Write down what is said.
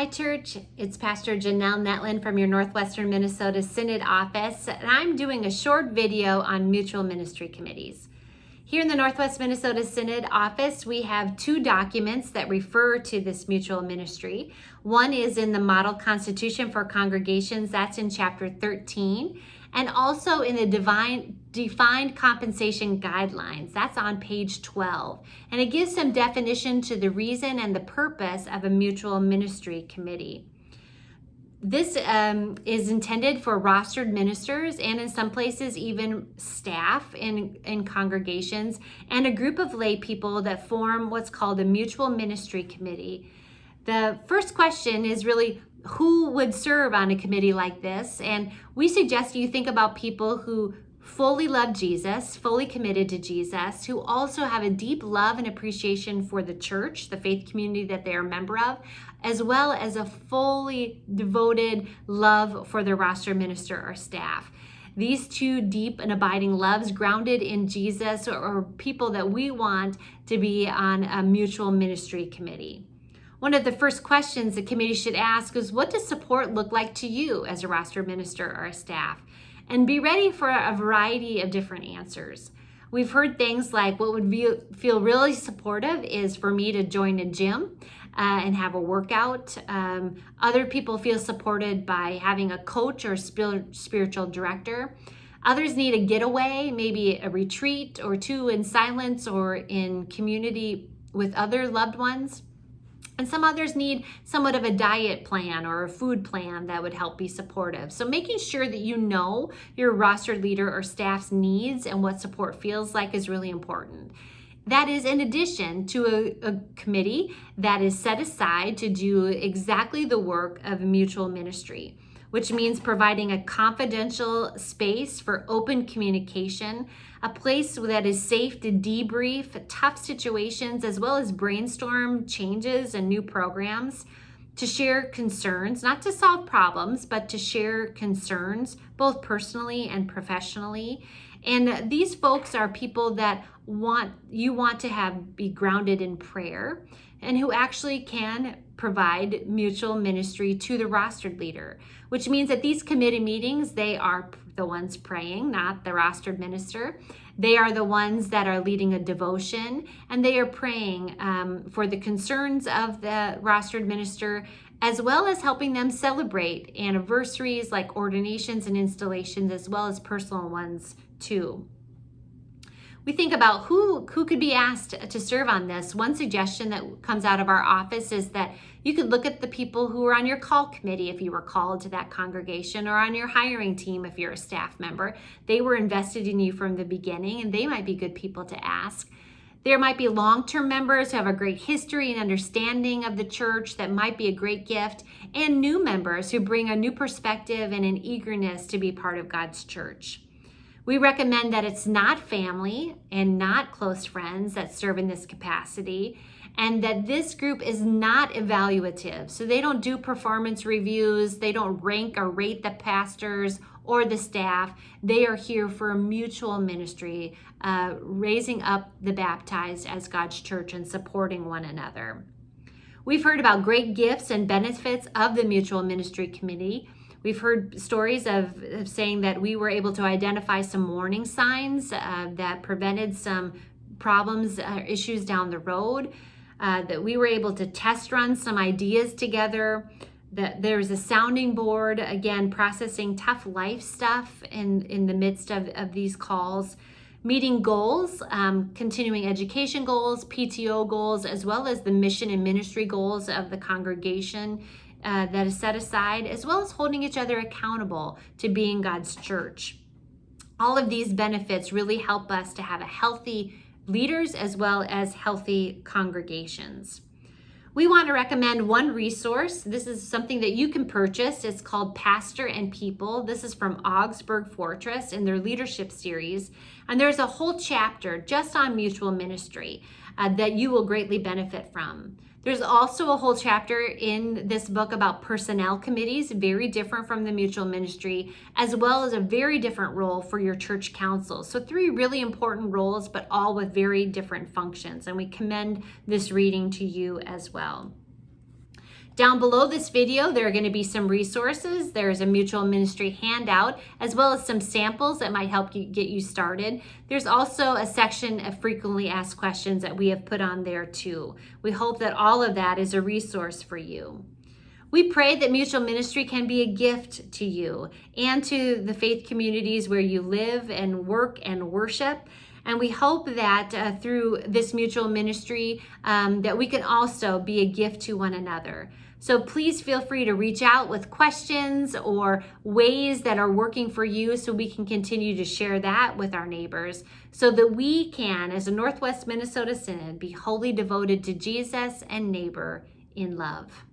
Hi, church. It's Pastor Genelle Netland from your Northwestern Minnesota Synod office, and I'm doing a short video on mutual ministry committees. Here in the Northwest Minnesota Synod office, we have two documents that refer to this mutual ministry. One is in the Model Constitution for Congregations, that's in Chapter 13, and also in the Defined Compensation Guidelines, that's on page 12. And it gives some definition to the reason and the purpose of a mutual ministry committee. This is intended for rostered ministers and in some places even staff in congregations and a group of lay people that form what's called a mutual ministry committee. The first question is really who would serve on a committee like this? And we suggest you think about people who fully love Jesus, fully committed to Jesus, who also have a deep love and appreciation for the church, the faith community that they are a member of, as well as a fully devoted love for their roster minister or staff. These two deep and abiding loves grounded in Jesus are people that we want to be on a mutual ministry committee. One of the first questions the committee should ask is, what does support look like to you as a roster minister or a staff? And be ready for a variety of different answers. We've heard things like what would feel really supportive is for me to join a gym and have a workout. Other people feel supported by having a coach or spiritual director. Others need a getaway, maybe a retreat or two in silence or in community with other loved ones. And some others need somewhat of a diet plan or a food plan that would help be supportive. So making sure that you know your roster leader or staff's needs and what support feels like is really important. That is in addition to a committee that is set aside to do exactly the work of mutual ministry, which means providing a confidential space for open communication, a place that is safe to debrief tough situations as well as brainstorm changes and new programs, to share concerns, not to solve problems, but to share concerns both personally and professionally. And these folks are people that you want to have be grounded in prayer and who actually can provide mutual ministry to the rostered leader, which means that these committee meetings, they are the ones praying, not the rostered minister. They are the ones that are leading a devotion, and they are praying for the concerns of the rostered minister, as well as helping them celebrate anniversaries like ordinations and installations, as well as personal ones too. We think about who could be asked to serve on this. One suggestion that comes out of our office is that you could look at the people who are on your call committee if you were called to that congregation, or on your hiring team if you're a staff member. They were invested in you from the beginning, and they might be good people to ask. There might be long-term members who have a great history and understanding of the church that might be a great gift, and new members who bring a new perspective and an eagerness to be part of God's church. We recommend that it's not family and not close friends that serve in this capacity, and that this group is not evaluative. So they don't do performance reviews, they don't rank or rate the pastors or the staff. They are here for a mutual ministry, raising up the baptized as God's church and supporting one another. We've heard about great gifts and benefits of the mutual ministry committee. We've heard stories of saying that we were able to identify some warning signs that prevented some problems, issues down the road, that we were able to test run some ideas together, that there's a sounding board, again, processing tough life stuff in the midst of these calls, meeting goals, continuing education goals, PTO goals, as well as the mission and ministry goals of the congregation that is set aside, as well as holding each other accountable to being God's church. All of these benefits really help us to have a healthy leaders as well as healthy congregations. We want to recommend one resource. This is something that you can purchase. It's called Pastor and People. This is from Augsburg Fortress in their leadership series. And there's a whole chapter just on mutual ministry that you will greatly benefit from. There's also a whole chapter in this book about personnel committees, very different from the mutual ministry, as well as a very different role for your church council. So 3 really important roles, but all with very different functions. And we commend this reading to you as well. Down below this video, there are going to be some resources. There's a mutual ministry handout, as well as some samples that might help you get you started. There's also a section of frequently asked questions that we have put on there too. We hope that all of that is a resource for you. We pray that mutual ministry can be a gift to you and to the faith communities where you live and work and worship. And we hope that through this mutual ministry that we can also be a gift to one another. So please feel free to reach out with questions or ways that are working for you so we can continue to share that with our neighbors so that we can, as a Northwest Minnesota Synod, be wholly devoted to Jesus and neighbor in love.